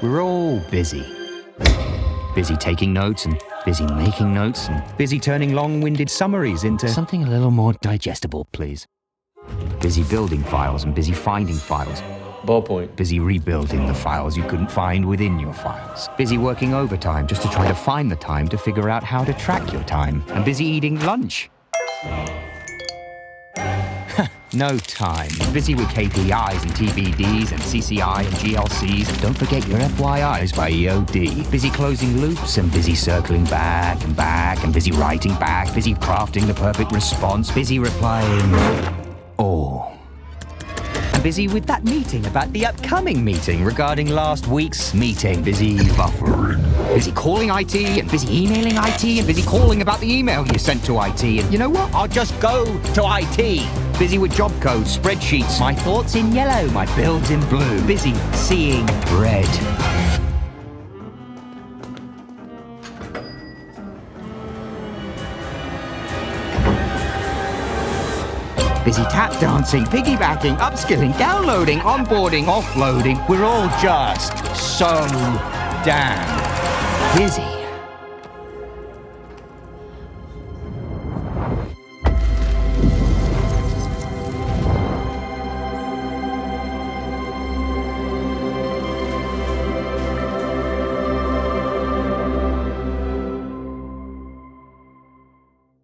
We're all busy. Busy taking notes and busy making notes and busy turning long-winded summaries into something a little more digestible, please. Busy building files and busy finding files. Ballpoint. Busy rebuilding the files you couldn't find within your files. Busy working overtime just to try to find the time to figure out how to track your time. And busy eating lunch. No time. Busy with KPIs and TBDs and CCI and GLCs. And don't forget your FYIs by EOD. Busy closing loops and busy circling back and busy writing back. Busy crafting the perfect response. Busy replying all. And busy with that meeting about the upcoming meeting regarding last week's meeting. Busy buffering. Busy calling IT and busy emailing IT and busy calling about the email you sent to IT. And you know what? I'll just go to IT. Busy with job codes, spreadsheets, my thoughts in yellow, my builds in blue. Busy seeing red. Busy tap dancing, piggybacking, upskilling, downloading, onboarding, offloading. We're all just so damn busy.